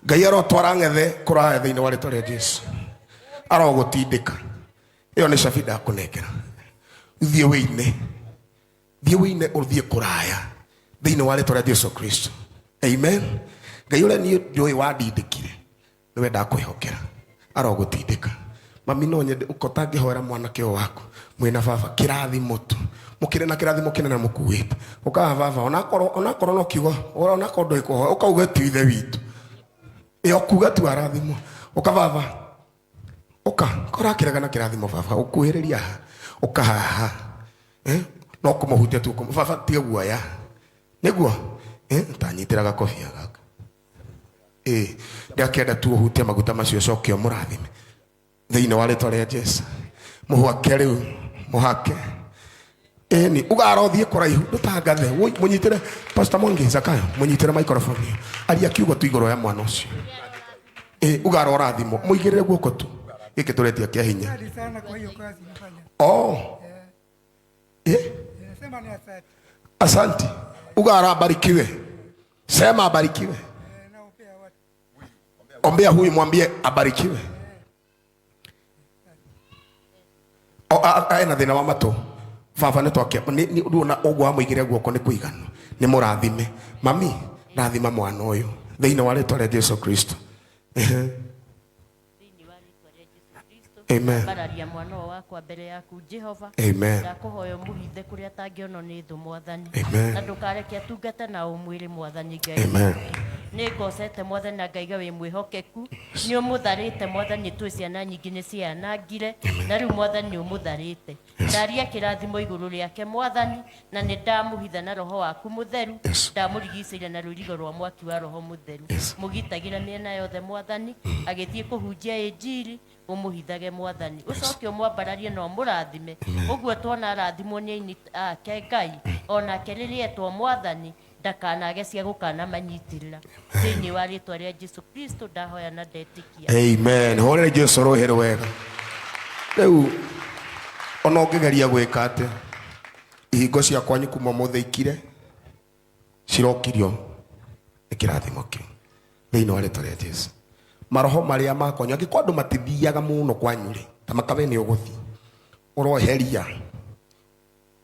Ngai arotwara ngethe kuraya thiini wa ritwa ria Jesu. Arogutindika. Iyo ni cabi ndakunengera. Thie wine. Thie wine uthie kuraya thiini wa ritwa ria Jesu Kristo. Amen. Ngai uria ni njui wandindikire. Niwe ndakwihokera. Arogutindika. Mami no nyende ukotangihoera mwanake waku mwina baba kirathimo tu mukire na kirathimo kinene mukuite ukaha baba onakoro no kiugo onakoro ndoikuho ukauga tu ithe witu iyo kuga tu arathimo ukababa kora kiragana kirathimo baba ukuhiriria ukaha no kumuhutia tu baba tie guoya niguo tanyitira gakofia gaka ndakenda tu uhutia maguta macio cokio murathime thiini wa ritwa ria Jesu. Muhake riu muhake ni ugarothie kuraihu ndutangathe munyitire Pastor Mwangi Zakayo munyitire microphone aria kiugo tu igoro ya mwana ucio ugarora thimo muigirire guoko tu giki turetia kia hinya sana kwa hiyo kazi nafanya sema ni asante ugara barikiwe sema abarikiwe naombea watu ombea huyu mwambie abarikiwe aina thina wa matu baba ni twakia ni nduna ogwa muigire guoko ni kuigana ni murathime mami rathima mwana uyu thiini wa ritwa ria Jesu Kristo. Amen. Bararia mwana wakwa mbere yaku Jehova. Amen. Ndakuhoya muhithe kuria tangiono ni thu mwathani. Amen. Na ndukareke atungata na umwiri mwathani Ngai. Amen. Ni ngocete mwathani na Ngai wi mwihokeku ni umutharite mwathani tu ciana nyingi ni cianangire na riu mwathani ni umutharite ndaria kirathimo iguru riake mwathani na ni ndamuhitha na roho waku mutheru ndamurigicire na rurigo rwa mwaki wa roho mutheru mugitagira miena yothe mwathani agithie kuhunjia injiri umuhithage mwathani ucoke umwambararie no murathime uguo twona arathimwo ni aini ake Ngai ona keririetwo mwathani ndakanage cia gukana manyitirira thiini wa ritwa ria Jesu Kristo ndahoya na ndetikia. Amen. Horere Jesu rohero wega riu ona ungigeria gwika ate ihingo cia kwanyu kuma mutheikire cirokirio ikirathimo kiu thiini wa ritwa ria Jesu. Maroho maria makonyo angiko andu matithiaga muno kwanyu ri ta makabe ni uguthi uroheria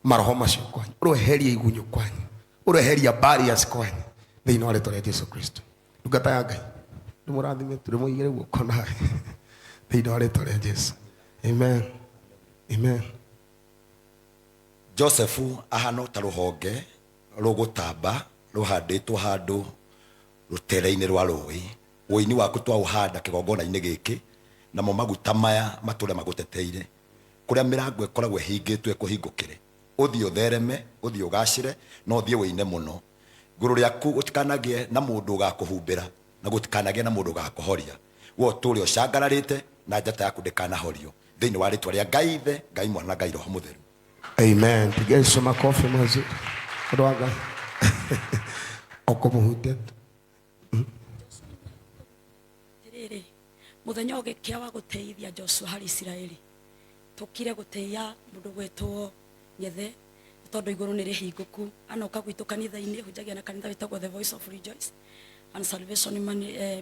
maroho macio kwanyu uroheria igunyu kwanyu uroheria barriers kwanyu thiini wa ritwa ria Jesu Kristo. Ndungata ya Ngai ndimurathime turi muigire guoko nawe thiini wa ritwa ria Jesu. Amen. Amen. Josephu ahano ta ruhonge rugutamba ruhanditwo handu rutere-ini rwa rui uini waku twa uhanda kigongona-ini giki namo maguta maya mature maguteteire kuria mirango ikoragwo hingitwe kuhingukire uthio uthereme uthio ugacire no uthie wine muno nguru riaku gutikanagie na mundu ugakuhumbira na gutikanagie na mundu ugakuhoria wo turi ucangararite na njata yaku ndikanahorio thiini wa ritwa ria Ngai Ithe Ngai Mwana na Ngai Roho Mutheru. Amen. Pigesho makofi mazu roga okumuhutia muthenya ugikia wa guteithia Joshua hari Israeli tukire guteia mundu gwetwo Nyethe tondu iguru ni rihinguku anoka gwitu kanitha-ini hujagia na kanitha witagwo The Voice of Rejoice and Salvation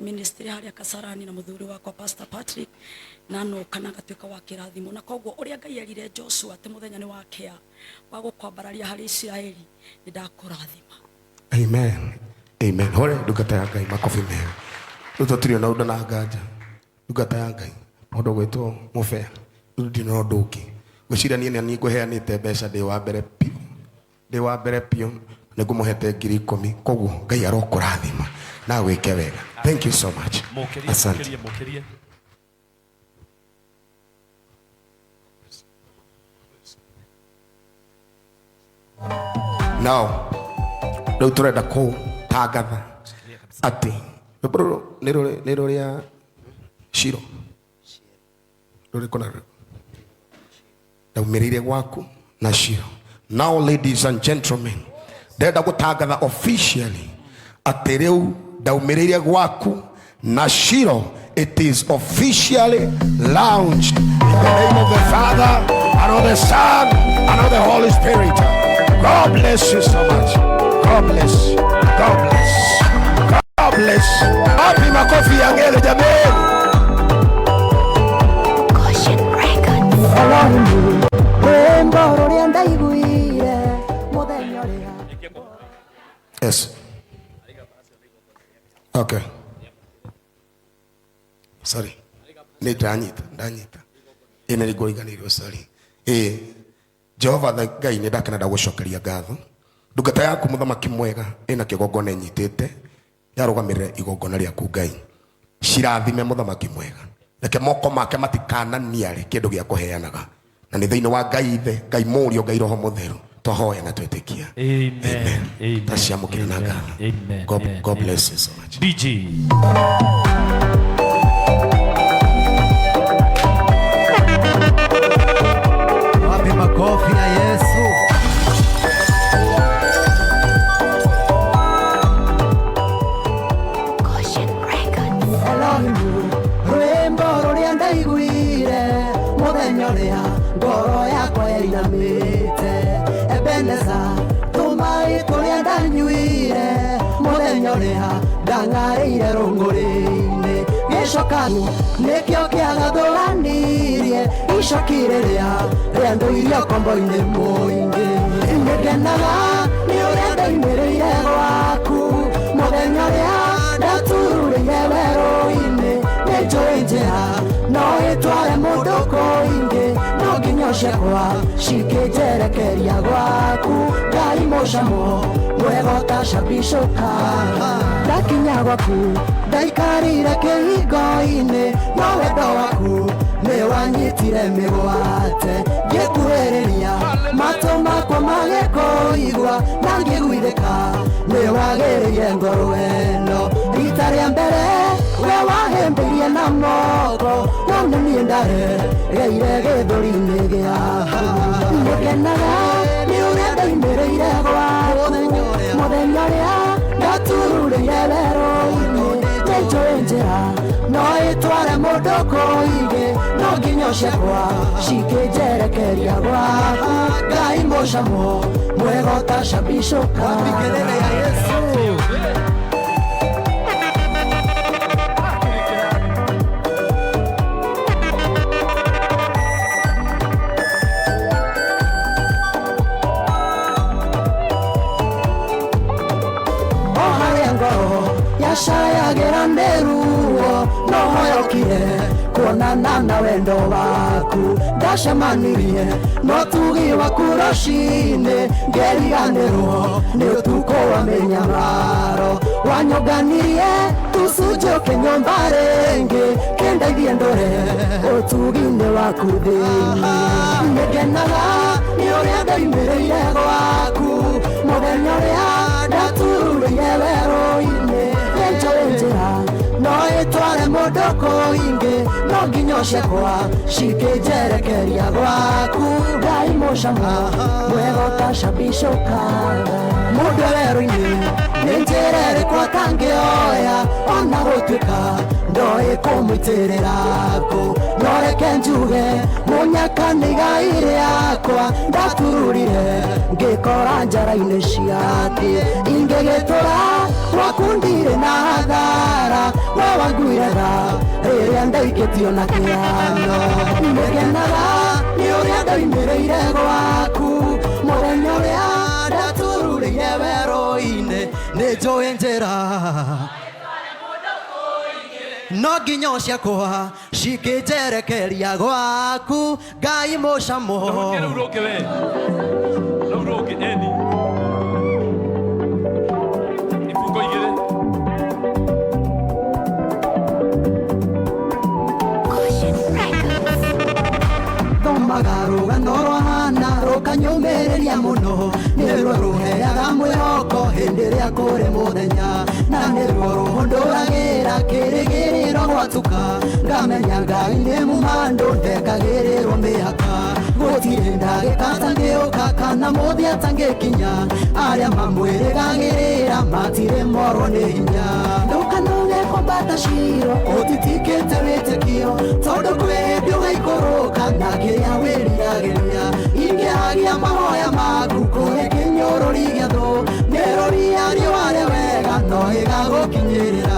Ministry hari Kasarani na muthuri wakwa Pastor Patrick na no kana gatuika wa kirathimo na koguo uria Ngai erire Joshua ati muthenya ni wakea wa gukwambararia hari Israeli ni ndakurathima. Amen. Amen. Hore ndungata ya Ngai makofi mega tutotiri na udana nganja ndungata ya Ngai mundu gwitwo mufea ndino nduki gwicira nie ni nguheanite mbeca ndi wa mbere pio ningumuhete 10,000 koguo Ngai arokurathima na wike wega. Thank you so much. Asante. Now riu turenda ku tangatha ati nero ria Shiro ruri kona daumirire gwaku na Shiro. Now ladies and gentlemen, ndenda gutangatha officially ati riu daumirire gwaku na Shiro, it is officially launched in the name of the Father and of the Son and of the Holy Spirit. God bless you so much. God bless you. God bless you. God bless. Wapi makofi ya ngele jameni? Yes. Okay. Sorry. Ni ndanyita. Ine rigoriganirwo sorry. Jehova Ngai ni ndakenera gucokeria ngatho. Ndungata yaku muthamaki mwega ina kigongona nyitite yarugamirire igongona riaku Ngai. Cirathime muthamaki mwega. Reke moko make matikana niare kindu gia kuheanaga. Na ni thiini wa Ngai ithe, Ngai murio, Ngai roho mutheru. Tohoya na twetikia. Amen. Amen. Tashiamukira na ngatho. Amen. God bless you so much. DJ. Wapi makofi ya Yesu. Ngoro yakwa yainamite Ebeneza tumai turia ndanyuire muthenya uria ndangarĩire rũngũrĩ-inĩ gĩcokanu nĩkĩo kĩagathũranirie icokire rĩa ndũirio kombo-inĩ mũingĩ nĩngenaga nĩ ũrĩa ndaimĩrĩire gwaku muthenya ũrĩa ndatururĩire werũ-inĩ nĩnjũĩ njĩra no ĩtware mũndũ kũingĩ no nginya ciakwa cikĩnjerekeria gwaku Ngai mũcamo mwega ũtacambicũka ndakinya gwaku ndaikarire kĩhingo-inĩ no wendo waku nĩ wanyitire mĩgwate ngĩkuhĩrĩria matũ makwa magĩkũigua na ngĩguithĩka nĩ wagĩrĩire ngoro ĩno rita rĩa mbere we wahĩmbĩirie na moko no nĩ niĩ ndaregeire gĩthũri-inĩ gĩaku nĩngenaga nĩ ũrĩa ndaimĩrĩire gwaku mũthenya ũrĩa ndatururĩire werũ-inĩ nĩnjũĩ njĩra no ĩtware mũndũ kũingĩ no nginya ciakwa cikĩnjerekeria gwaku Ngai mũcamo mwega ũtacambicũka yacayagĩra nĩruo no hoyokire kuonana na wendo waku ndacemanirie no tugi waku rũcinĩ ngeriganĩrwo nĩ ũtukũ wa mĩnyamaro wanyonganirie tũcunjũke nyũmba rĩngĩ kĩndeithie ndore ũtugi-inĩ waku thĩinĩ nĩngenaga nĩ ũrĩa ndaimĩrĩire gwaku mũthenya ũrĩa ndatururĩire werũ-inĩ nĩnjũĩ njĩra no ĩtware mũndũ kũingĩ no nginya ciakwa cikĩnjerekeria gwaku Ngai mũcamo mwega ũtacambicũka mũndũ werũ-inĩ nĩ njĩra ĩrĩkũ atangĩoya ona gũtuĩka ndoĩ kũmũitĩrĩra ngũ no reke njuge mũnyaka nĩ igai rĩakwa ndatururire ngĩkora njara-inĩ ciaku ingĩgĩtũra gwaku ndirĩ na hathara we wanguiraga rĩrĩa ndaikĩtio na kĩano nĩngenaga nĩ ũrĩa ndaimĩrĩire gwaku mũthenya ũrĩa ndatururĩire werũ-inĩ nĩnjũĩ njĩra no nginya ciakwa cikĩnjerekeria gwaku Ngai mũcamo rũgano rwa hana rũkanyũmĩrĩria mũno nĩruo rũheaga mwĩhoko hĩndĩ ĩrĩa kũrĩ mũthenya na nĩruo rũhũndũragĩra kĩrĩgĩrĩro gwatuka ngamenya Ngai nĩ mũmandũ ndekagĩrĩrwo mĩhaka gũtirĩ ndagĩka atangĩũka kana mũthĩ atangĩkinya arĩa mamwĩrĩgagĩrĩra matirĩ morwo nĩ hinya ndũkanauge kwambata ciro ũtitikĩte wĩtĩkio tondũ kwĩ hĩndĩ ũgaikũrũka na kĩrĩa wĩriragĩria ingĩhagia mahoya maku kũrĩ kĩnyũrũri gĩa thũ nĩ rũria riũa rĩ wega no ĩgagũkinyĩrĩra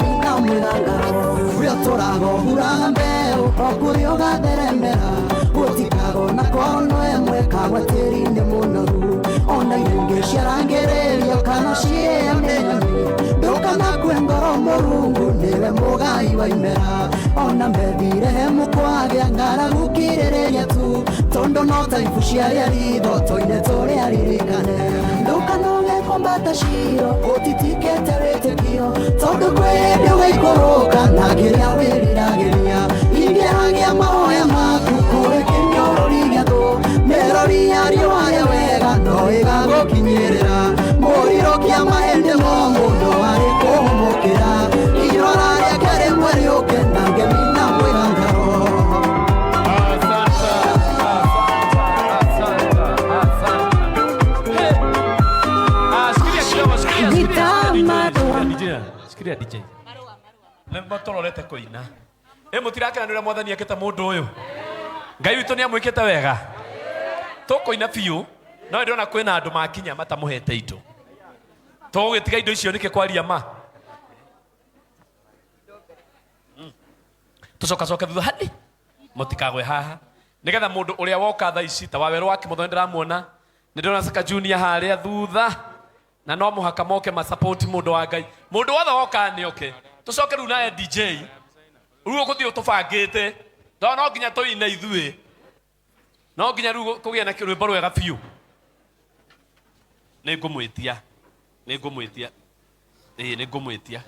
mina mwĩgangaro ũrĩa tũrago huraga mbeũ o kũrĩa ũgatheremera gũtikago na kono ĩmwe kagwa tĩri-inĩ mũnoru ona irĩngĩ ciarangĩrĩrio kana ciĩya nĩ nyoni ndũkanakue ngoro Mũrungu nĩwe mũgai wa imera ona methire he mũkwagĩa ng'aragu kirĩrĩria tu tondũ no ta ibu ciarĩa ritho toine tũrĩa ririkane ndũkanoge kombata ciro ũtitikĩte wĩtĩkio tondũ kwĩ hĩndĩ ũgaikũrũka na kĩrĩa wĩriragĩria ingĩhagia mahoya maku kũrĩ kĩnyũrũri gĩa thũ mĩrori ya riũa rĩa wega no ĩgagũkinyĩrĩra mũrirũkia mahĩndĩ mo mũndũ arĩ kũhũmũkĩra irora rĩake rĩmwe rĩũke na ngemina mwĩgangaro. Sikiria DJ. Lemba tororete koina. Mutirakira nĩ ũrĩa mwathani akĩte mũndũ ũyũ. Ngai witũ nĩ amwĩkĩte wega. Tũkoina biũ, no ndĩrona kwĩna andũ makinya matamũhete indo. Tũgũgĩtiga indo icio nĩkĩ kwaria ma. Tũcoka thutha hadi. Mũtikagwe haha. Nĩgetha mũndũ ũrĩa woka thaa ici ta wawerũ wa Kĩmotho ndĩramuona. Nĩndĩrona Saka Junior harĩa thutha. Na no mũhaka moke ma support mũndũ wa Ngai. Mũndũ wothe woka nĩ oke. Tũcoke rĩu naye DJ. Rĩu ũgũthiĩ ũtũbangĩte. No nginya tũine ithuĩ. No nginya rĩu kũgĩa na rwĩmbo rwega biũ. Nĩngũmwĩtia. Nĩngũmwĩtia.